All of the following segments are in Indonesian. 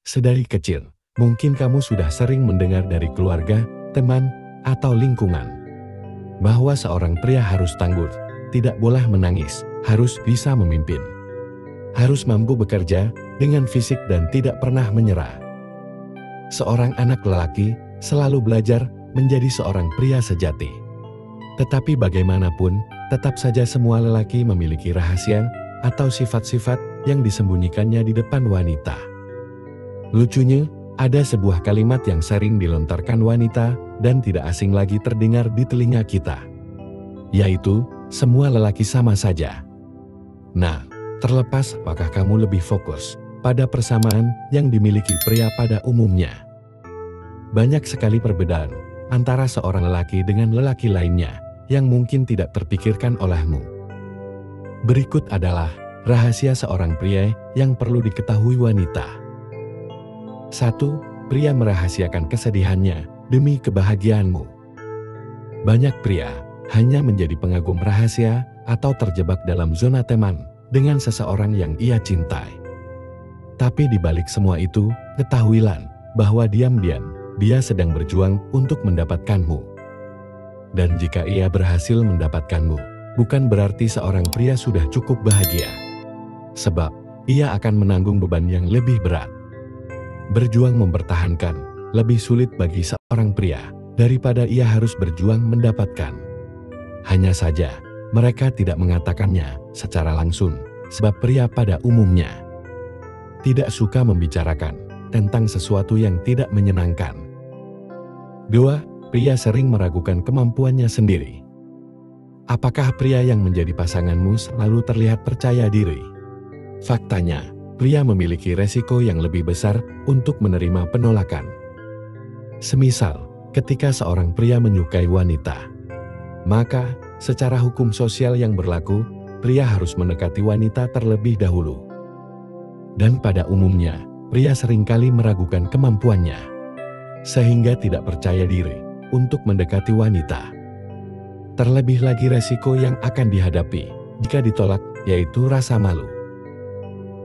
Sedari kecil, mungkin kamu sudah sering mendengar dari keluarga, teman, atau lingkungan bahwa seorang pria harus tangguh, tidak boleh menangis, harus bisa memimpin, harus mampu bekerja dengan fisik dan tidak pernah menyerah. Seorang anak lelaki selalu belajar menjadi seorang pria sejati. Tetapi bagaimanapun, tetap saja semua lelaki memiliki rahasia atau sifat-sifat yang disembunyikannya di depan wanita. Lucunya, ada sebuah kalimat yang sering dilontarkan wanita dan tidak asing lagi terdengar di telinga kita, yaitu, semua lelaki sama saja. Nah, terlepas apakah kamu lebih fokus pada persamaan yang dimiliki pria pada umumnya. Banyak sekali perbedaan antara seorang lelaki dengan lelaki lainnya yang mungkin tidak terpikirkan olehmu. Berikut adalah rahasia seorang pria yang perlu diketahui wanita. 1. Pria merahasiakan kesedihannya demi kebahagiaanmu. Banyak pria hanya menjadi pengagum rahasia atau terjebak dalam zona teman dengan seseorang yang ia cintai. Tapi di balik semua itu, ketahuilah bahwa diam-diam dia sedang berjuang untuk mendapatkanmu. Dan jika ia berhasil mendapatkanmu, bukan berarti seorang pria sudah cukup bahagia. Sebab, ia akan menanggung beban yang lebih berat. Berjuang mempertahankan lebih sulit bagi seorang pria daripada ia harus berjuang mendapatkan. Hanya saja, mereka tidak mengatakannya secara langsung, sebab pria pada umumnya tidak suka membicarakan tentang sesuatu yang tidak menyenangkan. 2. Pria sering meragukan kemampuannya sendiri. Apakah pria yang menjadi pasanganmu selalu terlihat percaya diri? Faktanya, pria memiliki resiko yang lebih besar untuk menerima penolakan. Semisal, ketika seorang pria menyukai wanita, maka secara hukum sosial yang berlaku, pria harus mendekati wanita terlebih dahulu. Dan pada umumnya, pria seringkali meragukan kemampuannya, sehingga tidak percaya diri untuk mendekati wanita. Terlebih lagi resiko yang akan dihadapi jika ditolak, yaitu rasa malu.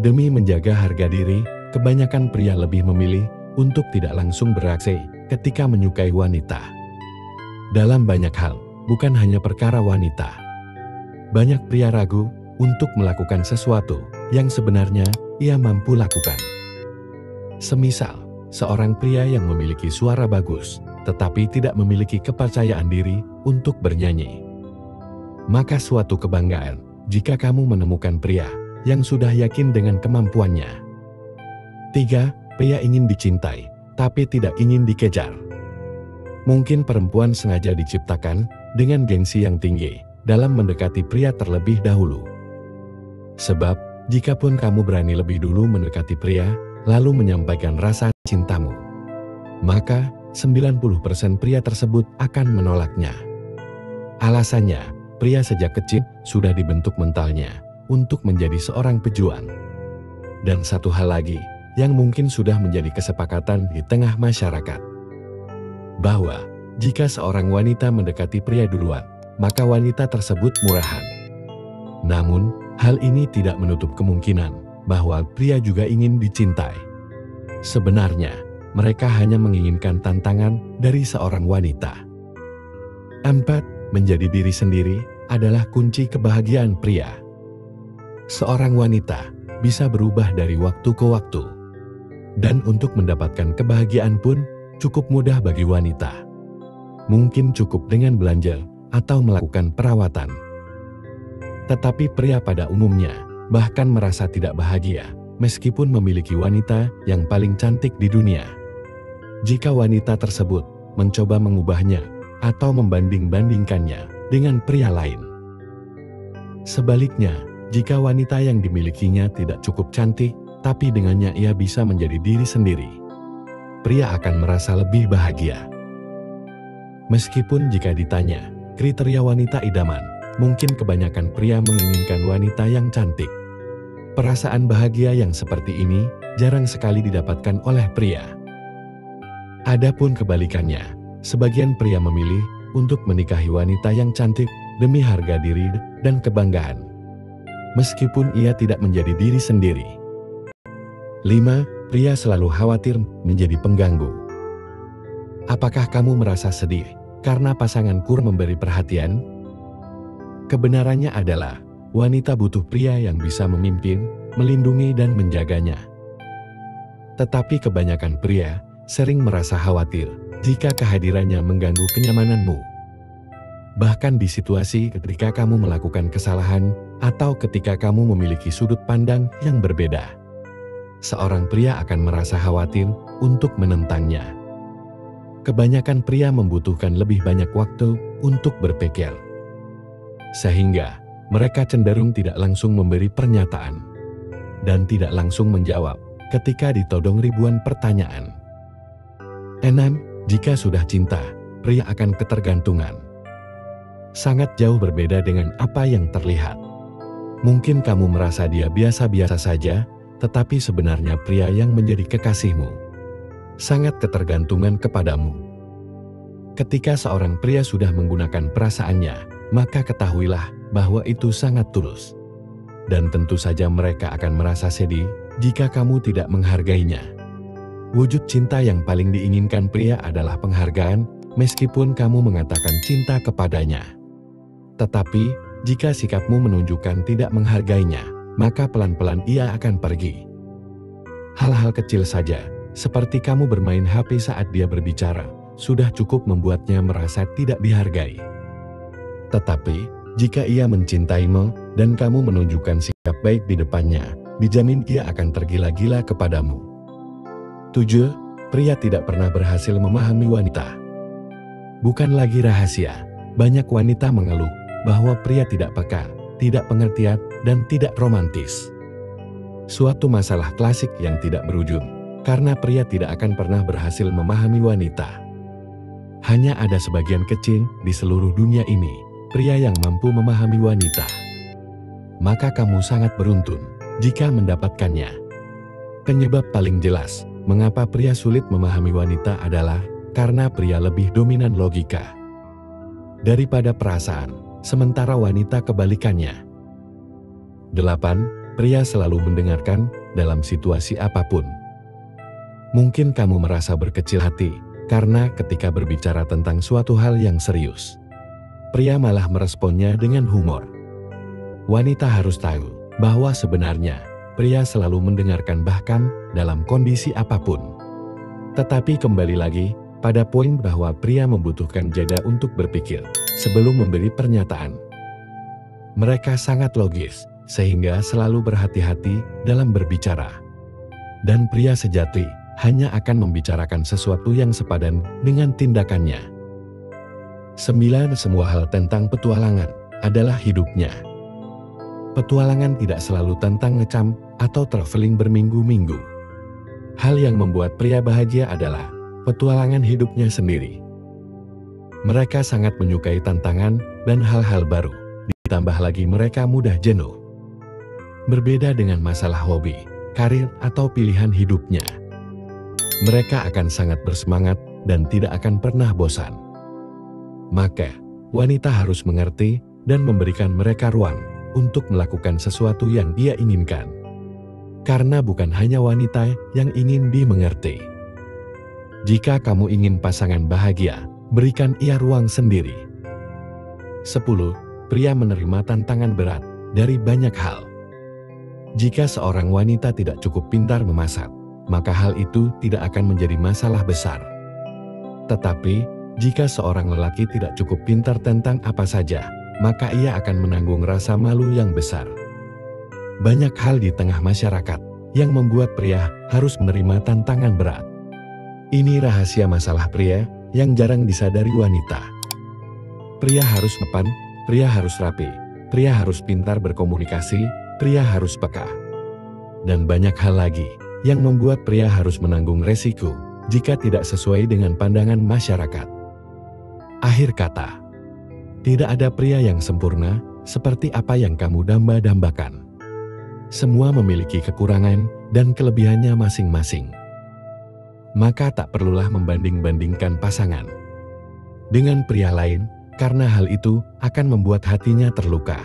Demi menjaga harga diri, kebanyakan pria lebih memilih untuk tidak langsung bereaksi ketika menyukai wanita. Dalam banyak hal, bukan hanya perkara wanita. Banyak pria ragu untuk melakukan sesuatu yang sebenarnya ia mampu lakukan. Semisal, seorang pria yang memiliki suara bagus, tetapi tidak memiliki kepercayaan diri untuk bernyanyi. Maka suatu kebanggaan jika kamu menemukan pria yang sudah yakin dengan kemampuannya. 3. Pria ingin dicintai, tapi tidak ingin dikejar. Mungkin perempuan sengaja diciptakan dengan gengsi yang tinggi dalam mendekati pria terlebih dahulu. Sebab, jikapun kamu berani lebih dulu mendekati pria, lalu menyampaikan rasa cintamu, maka 90% pria tersebut akan menolaknya. Alasannya, pria sejak kecil sudah dibentuk mentalnya untuk menjadi seorang pejuang. Dan satu hal lagi yang mungkin sudah menjadi kesepakatan di tengah masyarakat, bahwa jika seorang wanita mendekati pria duluan, maka wanita tersebut murahan. Namun, hal ini tidak menutup kemungkinan bahwa pria juga ingin dicintai. Sebenarnya, mereka hanya menginginkan tantangan dari seorang wanita. 4. Menjadi diri sendiri adalah kunci kebahagiaan pria. Seorang wanita bisa berubah dari waktu ke waktu. Dan untuk mendapatkan kebahagiaan pun cukup mudah bagi wanita. Mungkin cukup dengan belanja atau melakukan perawatan. Tetapi pria pada umumnya bahkan merasa tidak bahagia meskipun memiliki wanita yang paling cantik di dunia, jika wanita tersebut mencoba mengubahnya atau membanding-bandingkannya dengan pria lain. Sebaliknya, jika wanita yang dimilikinya tidak cukup cantik, tapi dengannya ia bisa menjadi diri sendiri, pria akan merasa lebih bahagia. Meskipun jika ditanya kriteria wanita idaman, mungkin kebanyakan pria menginginkan wanita yang cantik. Perasaan bahagia yang seperti ini jarang sekali didapatkan oleh pria. Adapun kebalikannya, sebagian pria memilih untuk menikahi wanita yang cantik demi harga diri dan kebanggaan, meskipun ia tidak menjadi diri sendiri. 5. pria selalu khawatir menjadi pengganggu. Apakah kamu merasa sedih karena pasangan kurang memberi perhatian? Kebenarannya adalah, wanita butuh pria yang bisa memimpin, melindungi dan menjaganya. Tetapi kebanyakan pria sering merasa khawatir jika kehadirannya mengganggu kenyamananmu. Bahkan di situasi ketika kamu melakukan kesalahan atau ketika kamu memiliki sudut pandang yang berbeda, seorang pria akan merasa khawatir untuk menentangnya. Kebanyakan pria membutuhkan lebih banyak waktu untuk berpikir, sehingga mereka cenderung tidak langsung memberi pernyataan dan tidak langsung menjawab ketika ditodong ribuan pertanyaan. 6. Jika sudah cinta, pria akan ketergantungan. Sangat jauh berbeda dengan apa yang terlihat. Mungkin kamu merasa dia biasa-biasa saja, tetapi sebenarnya pria yang menjadi kekasihmu sangat ketergantungan kepadamu. Ketika seorang pria sudah menggunakan perasaannya, maka ketahuilah bahwa itu sangat tulus. Dan tentu saja mereka akan merasa sedih jika kamu tidak menghargainya. Wujud cinta yang paling diinginkan pria adalah penghargaan, meskipun kamu mengatakan cinta kepadanya. Tetapi, jika sikapmu menunjukkan tidak menghargainya, maka pelan-pelan ia akan pergi. Hal-hal kecil saja, seperti kamu bermain HP saat dia berbicara, sudah cukup membuatnya merasa tidak dihargai. Tetapi, jika ia mencintaimu dan kamu menunjukkan sikap baik di depannya, dijamin ia akan tergila-gila kepadamu. 7. Pria tidak pernah berhasil memahami wanita. Bukan lagi rahasia, banyak wanita mengeluh bahwa pria tidak peka, tidak pengertian, dan tidak romantis. Suatu masalah klasik yang tidak berujung, karena pria tidak akan pernah berhasil memahami wanita. Hanya ada sebagian kecil di seluruh dunia ini, pria yang mampu memahami wanita. Maka kamu sangat beruntung jika mendapatkannya. Penyebab paling jelas mengapa pria sulit memahami wanita adalah karena pria lebih dominan logika daripada perasaan, sementara wanita kebalikannya. 8. Pria selalu mendengarkan dalam situasi apapun. Mungkin kamu merasa berkecil hati karena ketika berbicara tentang suatu hal yang serius, pria malah meresponnya dengan humor. Wanita harus tahu bahwa sebenarnya pria selalu mendengarkan bahkan dalam kondisi apapun. Tetapi kembali lagi pada poin bahwa pria membutuhkan jeda untuk berpikir sebelum memberi pernyataan. Mereka sangat logis, sehingga selalu berhati-hati dalam berbicara. Dan pria sejati hanya akan membicarakan sesuatu yang sepadan dengan tindakannya. 9. Semua hal tentang petualangan adalah hidupnya. Petualangan tidak selalu tentang ngecam atau traveling berminggu-minggu. Hal yang membuat pria bahagia adalah petualangan hidupnya sendiri. Mereka sangat menyukai tantangan dan hal-hal baru, ditambah lagi mereka mudah jenuh. Berbeda dengan masalah hobi, karir, atau pilihan hidupnya. Mereka akan sangat bersemangat dan tidak akan pernah bosan. Maka, wanita harus mengerti dan memberikan mereka ruang untuk melakukan sesuatu yang dia inginkan. Karena bukan hanya wanita yang ingin dimengerti. Jika kamu ingin pasangan bahagia, berikan ia ruang sendiri. 10. Pria menerima tantangan berat dari banyak hal. Jika seorang wanita tidak cukup pintar memasak, maka hal itu tidak akan menjadi masalah besar. Tetapi, jika seorang lelaki tidak cukup pintar tentang apa saja, maka ia akan menanggung rasa malu yang besar. Banyak hal di tengah masyarakat yang membuat pria harus menerima tantangan berat. Ini rahasia masalah pria yang jarang disadari wanita. Pria harus mapan, pria harus rapi, pria harus pintar berkomunikasi, pria harus peka. Dan banyak hal lagi yang membuat pria harus menanggung resiko jika tidak sesuai dengan pandangan masyarakat. Akhir kata, tidak ada pria yang sempurna seperti apa yang kamu damba-dambakan. Semua memiliki kekurangan dan kelebihannya masing-masing. Maka tak perlulah membanding-bandingkan pasangan dengan pria lain, karena hal itu akan membuat hatinya terluka.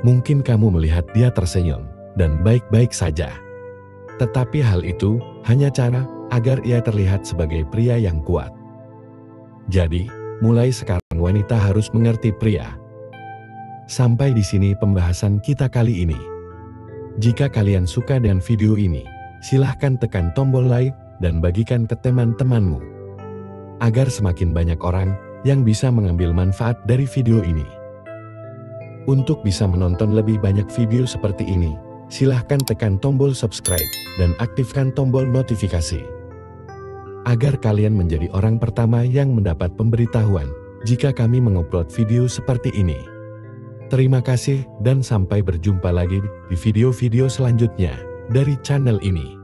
Mungkin kamu melihat dia tersenyum dan baik-baik saja. Tetapi hal itu hanya cara agar ia terlihat sebagai pria yang kuat. Jadi, mulai sekarang wanita harus mengerti pria. Sampai di sini pembahasan kita kali ini. Jika kalian suka dengan video ini, silahkan tekan tombol like dan bagikan ke teman-temanmu. Agar semakin banyak orang yang bisa mengambil manfaat dari video ini. Untuk bisa menonton lebih banyak video seperti ini, silahkan tekan tombol subscribe dan aktifkan tombol notifikasi. Agar kalian menjadi orang pertama yang mendapat pemberitahuan jika kami mengupload video seperti ini. Terima kasih dan sampai berjumpa lagi di video-video selanjutnya dari channel ini.